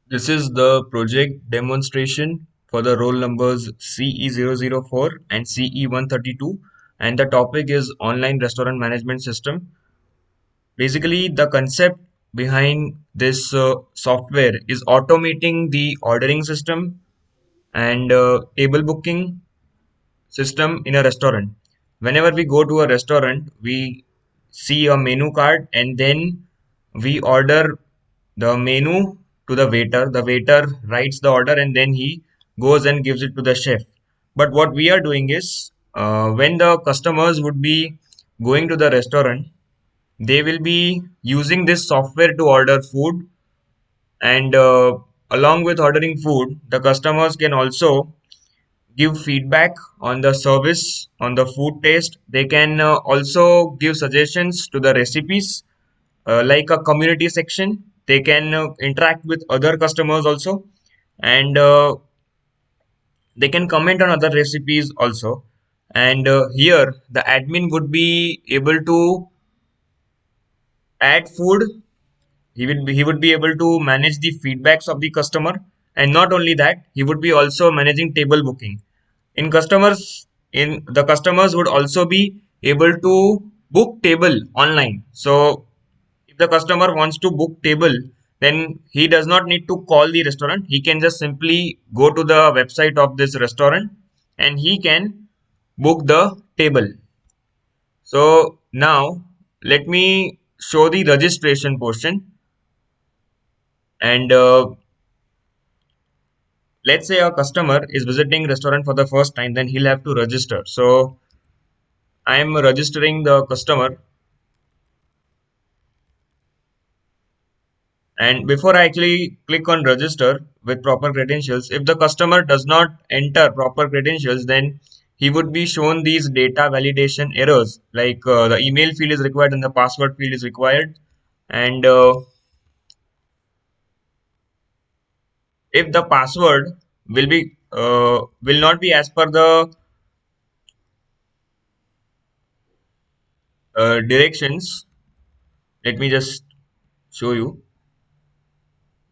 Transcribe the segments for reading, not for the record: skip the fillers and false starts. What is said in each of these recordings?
This is the project demonstration for the roll numbers CE004 and CE132, and the topic is online restaurant management system. Basically, the concept behind this software is automating the ordering system and table booking system in a restaurant. Whenever we go to a restaurant, we see a menu card and then we order the menu to the waiter. The waiter writes the order and then he goes and gives it to the chef. But what we are doing is, when the customers would be going to the restaurant, they will be using this software to order food, and along with ordering food, the customers can also give feedback on the service, on the food taste. They can also give suggestions to the recipes, like a community section. They can interact with other customers also, and they can comment on other recipes also. And here, the admin would be able to add food. He would be able to manage the feedbacks of the customer, and not only that, he would be also managing table booking. In the customers would also be able to book table online. So if the customer wants to book table, then he does not need to call the restaurant. He can just simply go to the website of this restaurant and he can book the table. So now let me show the registration portion. And let's say a customer is visiting restaurant for the first time, then he'll have to register. So I am registering the customer, and before I actually click on register with proper credentials, if the customer does not enter proper credentials, then he would be shown these data validation errors, like the email field is required and the password field is required. And if the password will not be as per the directions, let me just show you.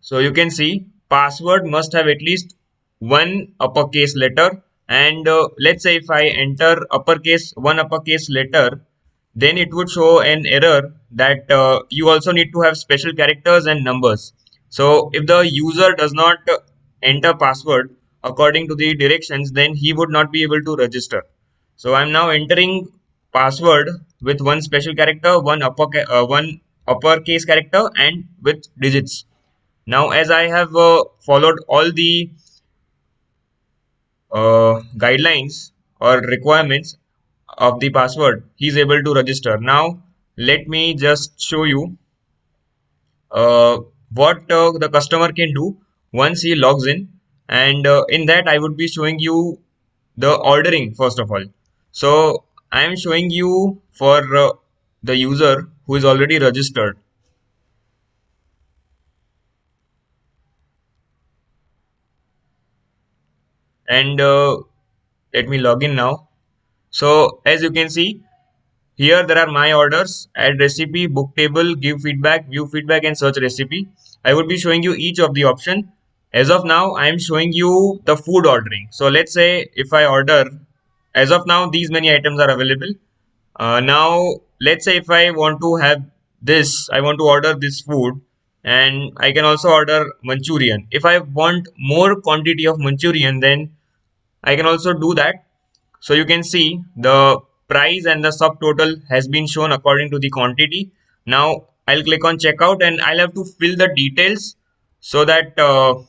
So you can see password must have at least one uppercase letter, and let's say if I enter one uppercase letter, then it would show an error that you also need to have special characters and numbers. So if the user does not enter password according to the directions, then he would not be able to register. So I'm now entering password with one special character, one uppercase character, and with digits. Now, as I have followed all the guidelines or requirements of the password, he is able to register. Now, let me just show you uh, what the customer can do once he logs in. And in that, I would be showing you the ordering first of all. So, I am showing you for the user who is already registered. And let me log in now. So, as you can see, here there are my orders: add recipe, book table, give feedback, view feedback, and search recipe. I would be showing you each of the option. As of now, I am showing you the food ordering. So let's say if I order, as of now, these many items are available. Now, let's say if I want to have this, I want to order this food, and I can also order Manchurian. If I want more quantity of Manchurian, then I can also do that. So you can see the price and the subtotal has been shown according to the quantity. Now I'll click on checkout and I'll have to fill the details so that the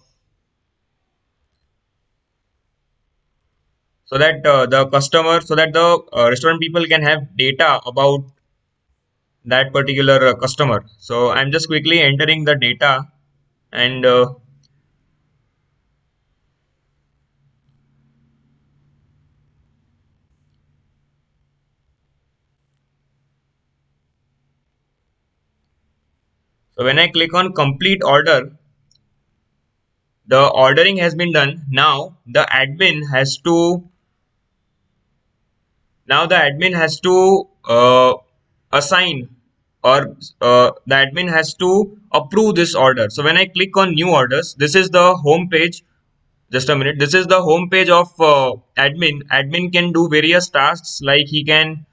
restaurant people can have data about that particular customer. So I'm just quickly entering the data, and so when I click on complete order, the ordering has been done. Now the admin has to assign or the admin has to approve this order. So when I click on new orders, this is the home page. Just a minute. This is the home page of admin. Admin can do various tasks, like he can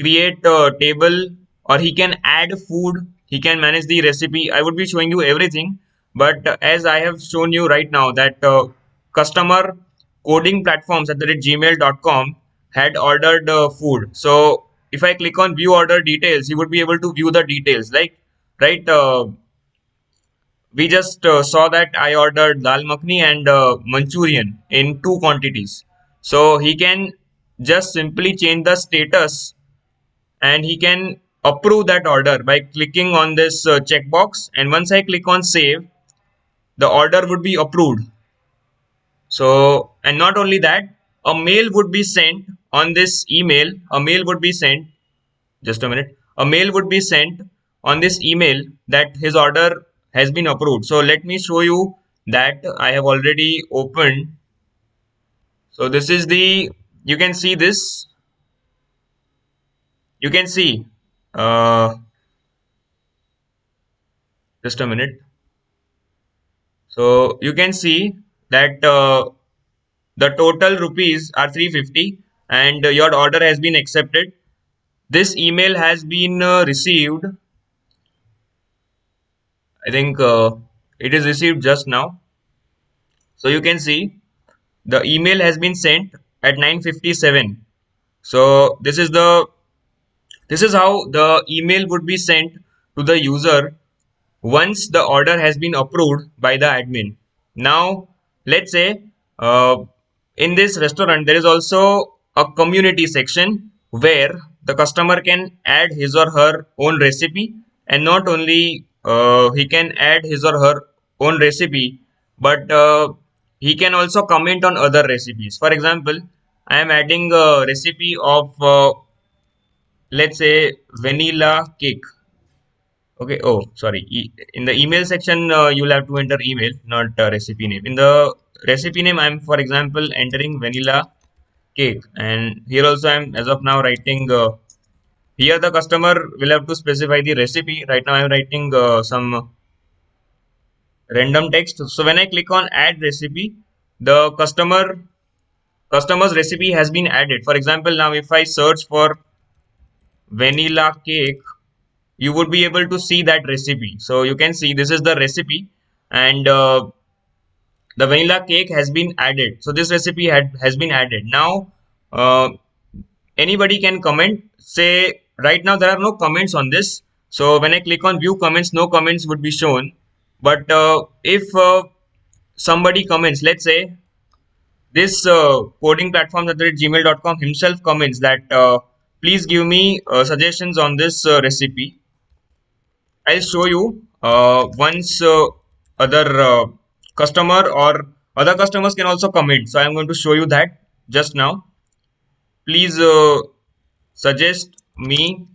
create a table, or he can add food, he can manage the recipe. I would be showing you everything, but as I have shown you right now that customer coding platforms at the gmail.com had ordered food. So if I click on view order details, you would be able to view the details, like, right, we just saw that I ordered dal makhni and Manchurian in two quantities. So he can just simply change the status, and he can approve that order by clicking on this checkbox. And once I click on save, the order would be approved. So, and not only that, a mail would be sent on this email. A mail would be sent, just a minute. A mail would be sent on this email that his order has been approved. So let me show you that I have already opened. So this is the, you can see this, you can see, uh, just a minute. So you can see that the total rupees are 350, and your order has been accepted. This email has been received. I think it is received just now. So you can see the email has been sent at 9:57. So this is how the email would be sent to the user once the order has been approved by the admin. Now, let's say in this restaurant there is also a community section where the customer can add his or her own recipe, and not only he can add his or her own recipe, but he can also comment on other recipes. For example, I am adding a recipe of let's say vanilla cake. Okay. Oh, sorry. In the email section, you'll have to enter email, not recipe name. In the recipe name, I'm, for example, entering vanilla cake, and here also I'm, as of now, writing. Here the customer will have to specify the recipe. Right now I'm writing some random text. So when I click on add recipe, the customer's recipe has been added. For example, now if I search for vanilla cake, you would be able to see that recipe. So you can see this is the recipe, and the vanilla cake has been added. So this recipe has been added. Now uh, anybody can comment. Say right now there are no comments on this. So when I click on view comments, no comments would be shown. But if somebody comments, let's say this coding platform at gmail.com himself comments that please give me suggestions on this recipe. I'll show you once other customer or other customers can also comment. So I'm going to show you that just now. Please suggest me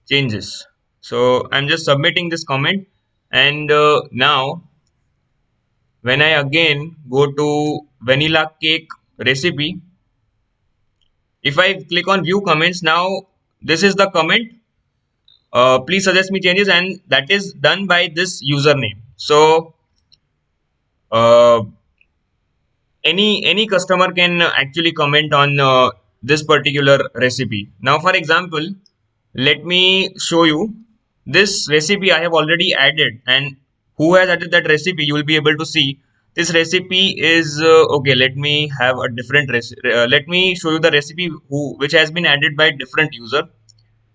changes. So I'm just submitting this comment, and now when I again go to vanilla cake recipe, if I click on view comments, now this is the comment. Please suggest me changes, and that is done by this username. So uh, any customer can actually comment on this particular recipe. Now for example, let me show you this recipe I have already added, and who has added that recipe, you will be able to see this recipe is okay. Let me have a different let me show you the recipe which has been added by different user.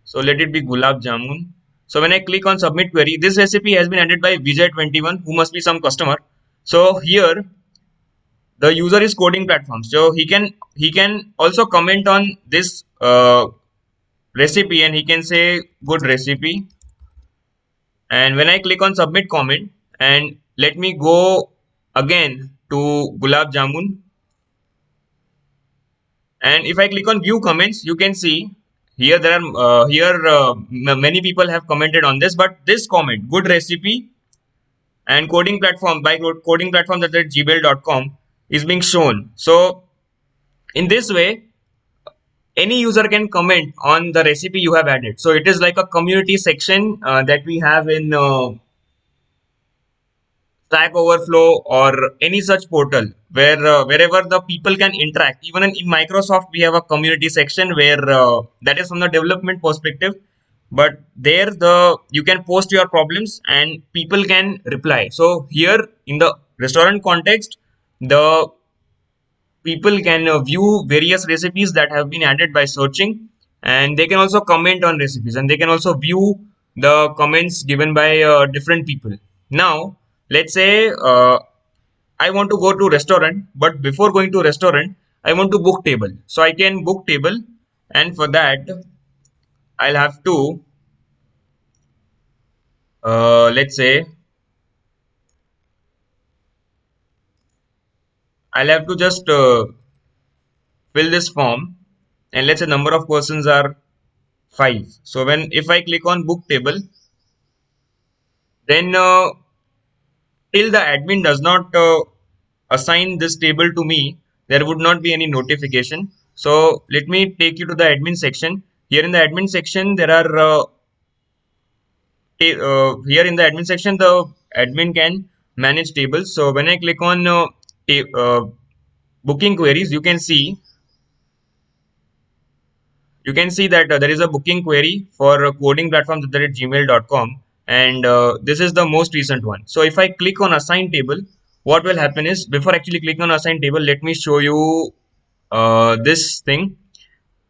So let it be gulab jamun. So when I click on submit query, this recipe has been added by Vijay21, who must be some customer. So here the user is coding platform, so he can also comment on this recipe, and he can say good recipe. And when I click on submit comment, and let me go again to gulab jamun, and if I click on view comments, you can see here there are many people have commented on this, but this comment good recipe and coding platform by coding platform at gmail.com is being shown. So in this way, any user can comment on the recipe you have added. So it is like a community section that we have in Stack Overflow or any such portal where wherever the people can interact. Even in Microsoft, we have a community section where that is from the development perspective. But there, the you can post your problems and people can reply. So here in the restaurant context, the people can view various recipes that have been added by searching, and they can also comment on recipes, and they can also view the comments given by different people. Now let's say I want to go to restaurant, but before going to restaurant I want to book table. So I can book table, and for that I'll have to let's say I'll have to just fill this form, and let's say number of persons are 5. So when if I click on book table, then till the admin does not assign this table to me, there would not be any notification. So let me take you to the admin section. Here in the admin section, there are here in the admin section, the admin can manage tables. So when I click on booking queries, you can see that there is a booking query for codingplatforms@gmail.com, and this is the most recent one. So if I click on assign table, what will happen is, before actually clicking on assign table, let me show you this thing.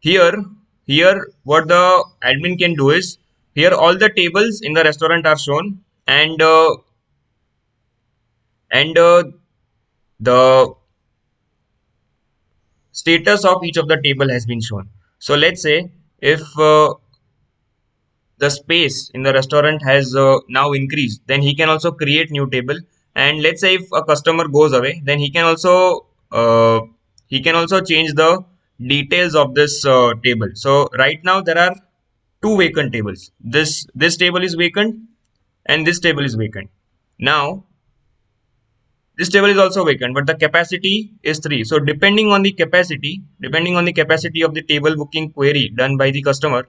Here here what the admin can do is, here all the tables in the restaurant are shown, and the status of each of the table has been shown. So let's say if the space in the restaurant has now increased, then he can also create new table. And let's say if a customer goes away, then uh, he can also change the details of this table. So right now there are two vacant tables. This table is vacant, and this table is vacant. Now this table is also vacant, but the capacity is 3. So depending on the capacity of the table booking query done by the customer,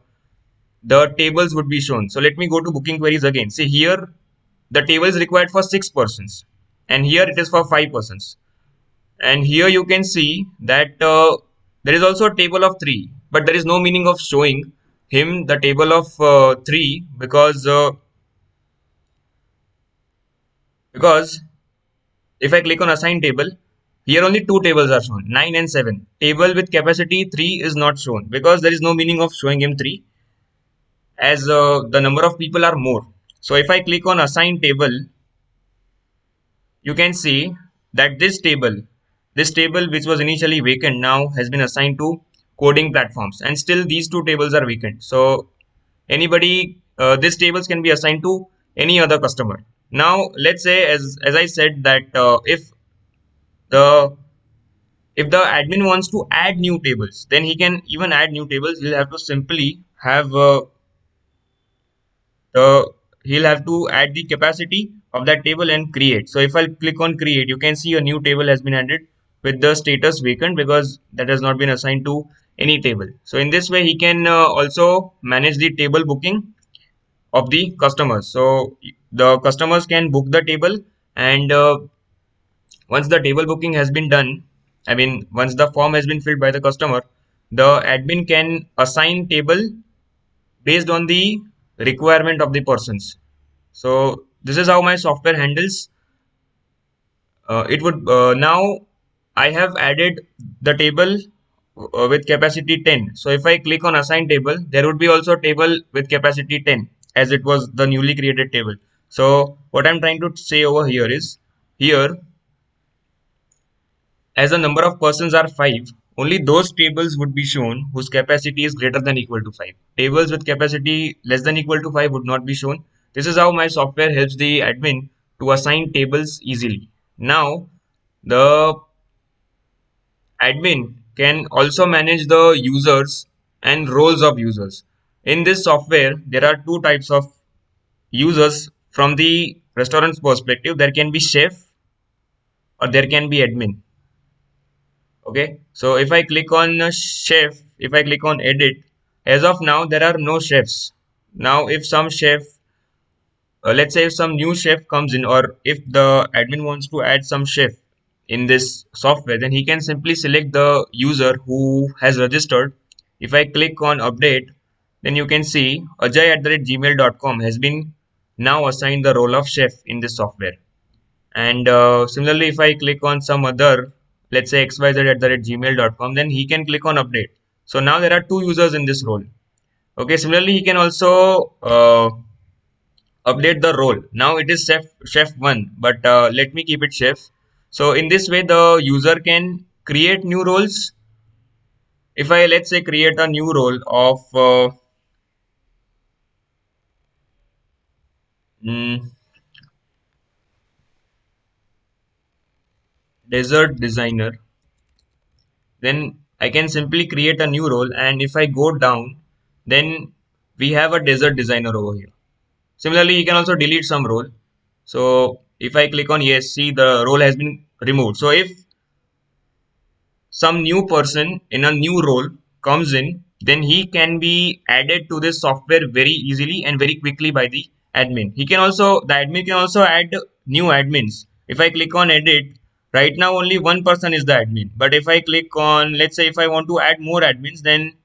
the tables would be shown. So let me go to booking queries again. See, here the table is required for 6 persons, and here it is for 5 persons. And here you can see that there is also a table of 3, but there is no meaning of showing him the table of 3, because if I click on assign table, here only two tables are shown, 9 and 7. Table with capacity 3 is not shown because there is no meaning of showing him 3, as the number of people are more. So if I click on assign table, you can see that this table which was initially vacant now has been assigned to coding platforms, and still these two tables are vacant. So anybody these tables can be assigned to any other customer. Now let's say, as I said, that the if the admin wants to add new tables, then he can even add new tables. He'll have to simply have the he'll have to add the capacity of that table and create. So if I click on create, you can see a new table has been added with the status vacant because that has not been assigned to any table. So in this way, he can also manage the table booking of the customers. So the customers can book the table, and once the table booking has been done, I mean, once the form has been filled by the customer, the admin can assign table based on the requirement of the persons. So this is how my software handles. It would now I have added the table with capacity 10. So if I click on assign table, there would be also a table with capacity 10, as it was the newly created table. So what I'm trying to say over here is, here, as the number of persons are 5, only those tables would be shown whose capacity is greater than equal to 5. Tables with capacity less than equal to 5 would not be shown. This is how my software helps the admin to assign tables easily. Now, the admin can also manage the users and roles of users. In this software, there are two types of users from the restaurant's perspective. There can be chef or there can be admin. Okay, so if I click on chef, if I click on edit, as of now there are no chefs. Now if some chef, let's say if some new chef comes in, or if the admin wants to add some chef in this software, then he can simply select the user who has registered. If I click on update, then you can see ajay@gmail.com has been now assigned the role of chef in this software. And similarly, if I click on some other, let's say xyz@gmail.com, then he can click on update. So now there are two users in this role. Okay, similarly, he can also update the role. Now it is chef 1, but let me keep it chef. So in this way, the user can create new roles. If I, let's say, create a new role of mm, desert designer, then I can simply create a new role, and if I go down, then we have a desert designer over here. Similarly, you can also delete some role. So if I click on yes, see, the role has been removed. So if some new person in a new role comes in, then he can be added to this software very easily and very quickly by the admin. The admin can also add new admins. If I click on edit, right now only one person is the admin. But if I click on, let's say if I want to add more admins, then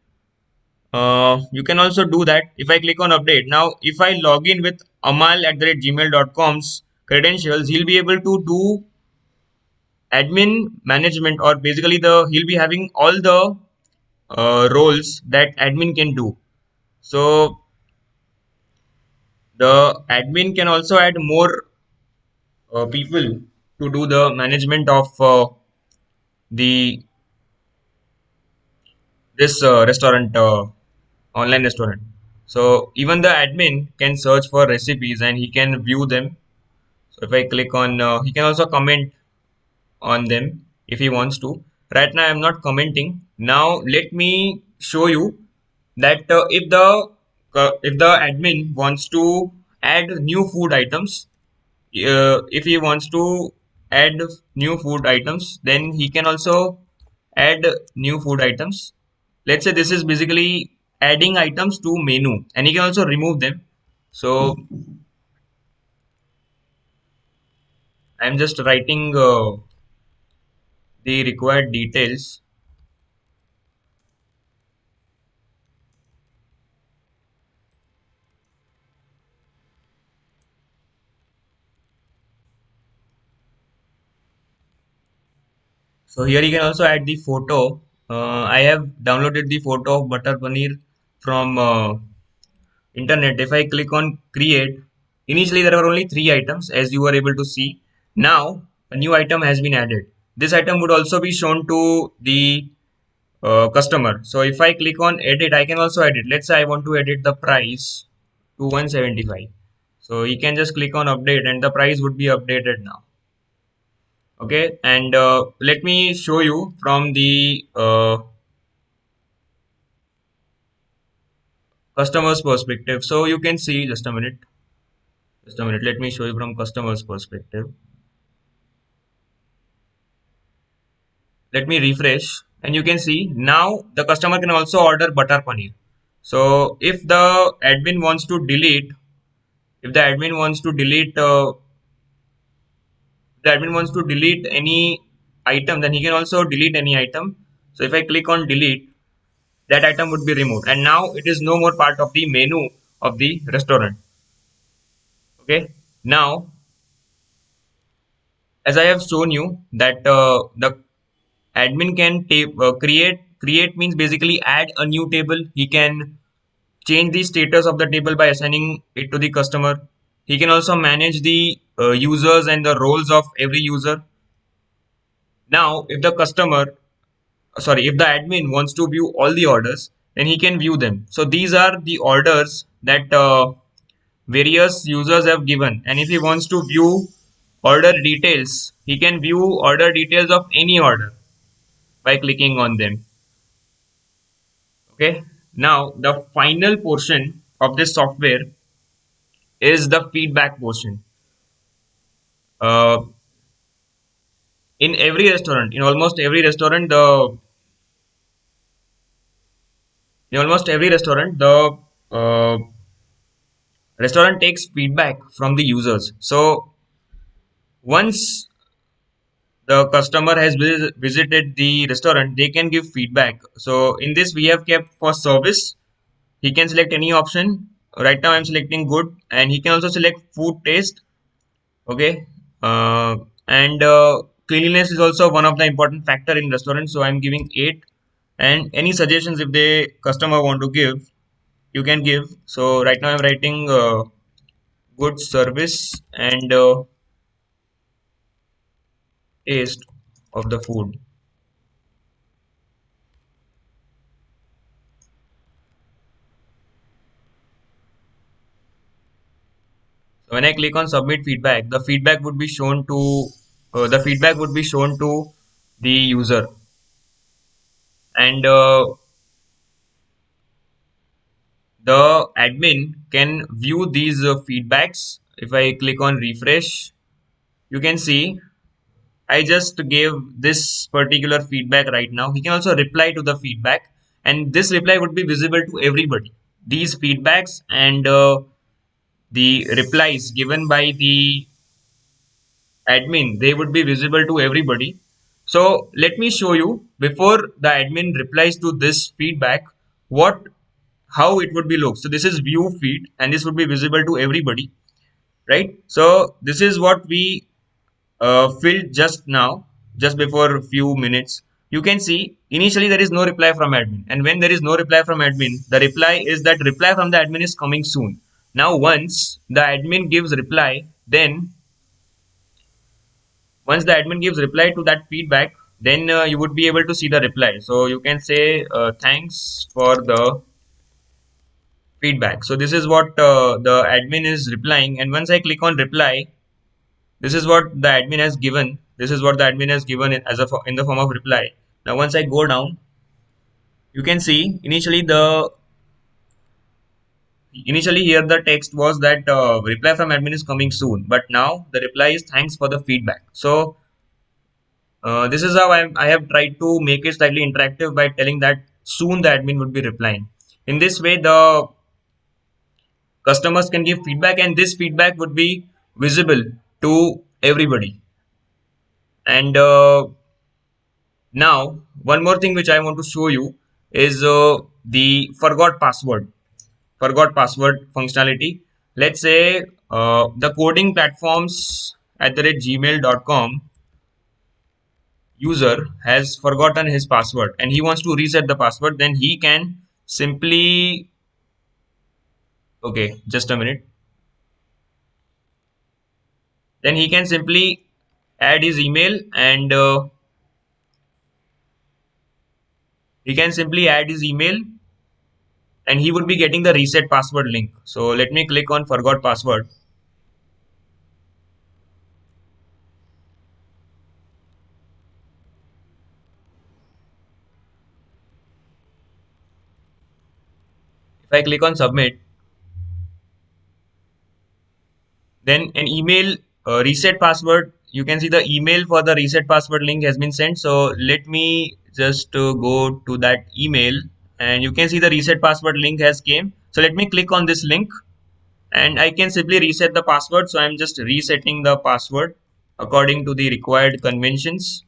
you can also do that. If I click on update, now if I log in with amal@gmail.com's credentials, he'll be able to do admin management, or basically the he'll be having all the roles that admin can do. So the admin can also add more people to do the management of the this restaurant, online restaurant. So even the admin can search for recipes and he can view them. So if I click on, he can also comment on them if he wants to. Right now I'm not commenting. Now let me show you that if the admin wants to add new food items, if he wants to add new food items, then he can also add new food items. Let's say this is basically adding items to menu, and he can also remove them. So I'm just writing the required details. So here you can also add the photo. I have downloaded the photo of butter paneer from internet. If I click on create, initially there were only three items as you were able to see. Now a new item has been added. This item would also be shown to the customer. So if I click on edit, I can also edit. Let's say I want to edit the price to 175. So you can just click on update and the price would be updated now. Okay, and let me show you from the customer's perspective. So you can see, just a minute, let me show you from customer's perspective. Let me refresh, and you can see now the customer can also order butter paneer. So if the admin wants to delete the admin wants to delete any item, then he can also delete any item. So if I click on delete, that item would be removed, and now it is no more part of the menu of the restaurant. Okay, now as I have shown you that the admin can create means basically add a new table. He can change the status of the table by assigning it to the customer. He can also manage the users and the roles of every user. Now if the admin wants to view all the orders, then he can view them. So these are the orders that various users have given, and if he wants to view order details, he can view order details of any order by clicking on them. Okay, now the final portion of this software is the feedback portion. uh, in almost every restaurant, In almost every restaurant, the uh, restaurant takes feedback from the users. So once the customer has visited the restaurant, they can give feedback. So in this, we have kept for service. He can select any option. Right now, I'm selecting good, and he can also select food taste. Okay, uh, and cleanliness is also one of the important factor in restaurants. So I'm giving 8. And any suggestions if the customer want to give, you can give. So right now I'm writing good service and taste of the food. So when I click on submit feedback, the feedback would be shown to the user, and the admin can view these feedbacks. If I click on refresh, you can see I just gave this particular feedback right now. He can also reply to the feedback, and this reply would be visible to everybody. These feedbacks and the replies given by the admin, they would be visible to everybody. So let me show you before the admin replies to this feedback, what how it would be look. So this is view feed, and this would be visible to everybody, right? So this is what we filled just now, just before a few minutes. You can see initially there is no reply from admin, and when there is no reply from admin, the reply is that reply from the admin is coming soon. Now once the admin gives reply, then once the admin gives reply to that feedback, then you would be able to see the reply. So you can say thanks for the feedback. So this is what the admin is replying, and once I click on reply, this is what the admin has given. This is what the admin has given as in the form of reply. Now once I go down, you can see initially here the text was that reply from admin is coming soon, but now the reply is thanks for the feedback. So this is how I have tried to make it slightly interactive by telling that soon the admin would be replying. In this way, the customers can give feedback, and this feedback would be visible to everybody. And now, one more thing which I want to show you is the forgot password functionality. Let's say the coding platforms at the rate gmail.com user has forgotten his password and he wants to reset the password, then he can simply, okay, just a minute, then he can simply add his email, and he can simply add his email and he would be getting the reset password link. So let me click on forgot password. If I click on submit, then an email reset password, you can see the email for the reset password link has been sent. So let me just go to that email, and you can see the reset password link has came. So let me click on this link, and I can simply reset the password. So I'm just resetting the password according to the required conventions.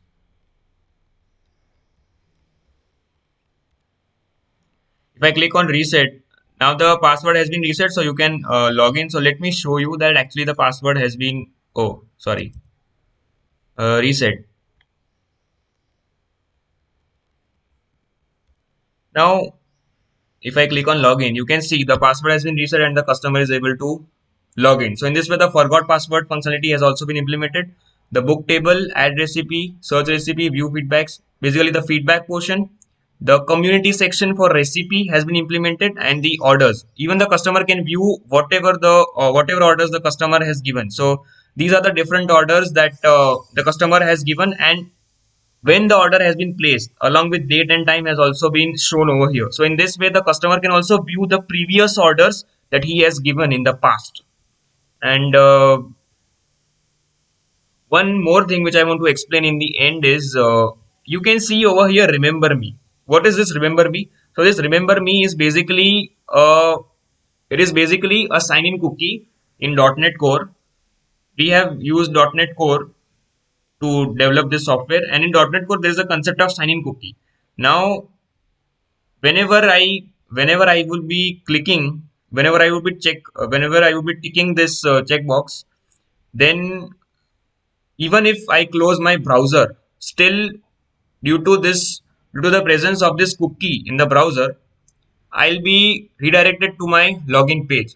If I click on reset, now the password has been reset, so you can log in. So let me show you that actually the password has been, oh sorry, reset. Now if I click on login, you can see the password has been reset and the customer is able to log in. So in this way, the forgot password functionality has also been implemented. The book table, add recipe, search recipe, view feedbacks, basically the feedback portion. The community section for recipe has been implemented, and the orders. Even the customer can view whatever orders the customer has given. So these are the different orders that the customer has given, and when the order has been placed along with date and time has also been shown over here. So in this way, the customer can also view the previous orders that he has given in the past. And one more thing which I want to explain in the end is you can see over here remember me. What is this remember me? So this remember me is basically a sign-in cookie in .NET Core. We have used .NET Core to develop this software, and in .NET Core there is a concept of sign-in cookie. Now, whenever I whenever I will be clicking, whenever I will be ticking this checkbox, then even if I close my browser, still due to this due to the presence of this cookie in the browser, I'll be redirected to my login page.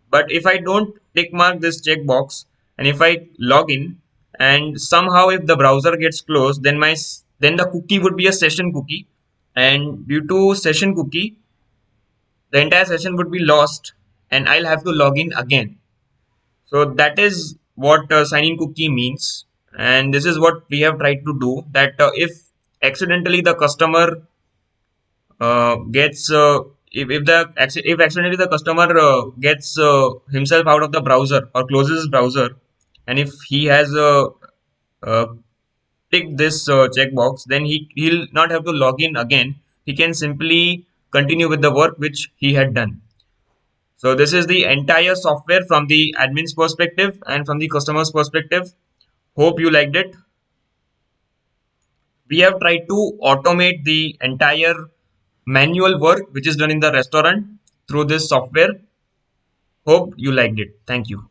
But if I don't tick mark this checkbox and if I log in and somehow if the browser gets closed, then the cookie would be a session cookie, and due to session cookie, the entire session would be lost and I'll have to log in again. So that is what sign-in cookie means, and this is what we have tried to do. That if accidentally the customer gets if accidentally the customer gets himself out of the browser or closes his browser, and if he has uh, ticked this checkbox, then he'll not have to log in again. He can simply continue with the work which he had done. So this is the entire software from the admin's perspective and from the customer's perspective. Hope you liked it. We have tried to automate the entire manual work which is done in the restaurant through this software. Hope you liked it. Thank you.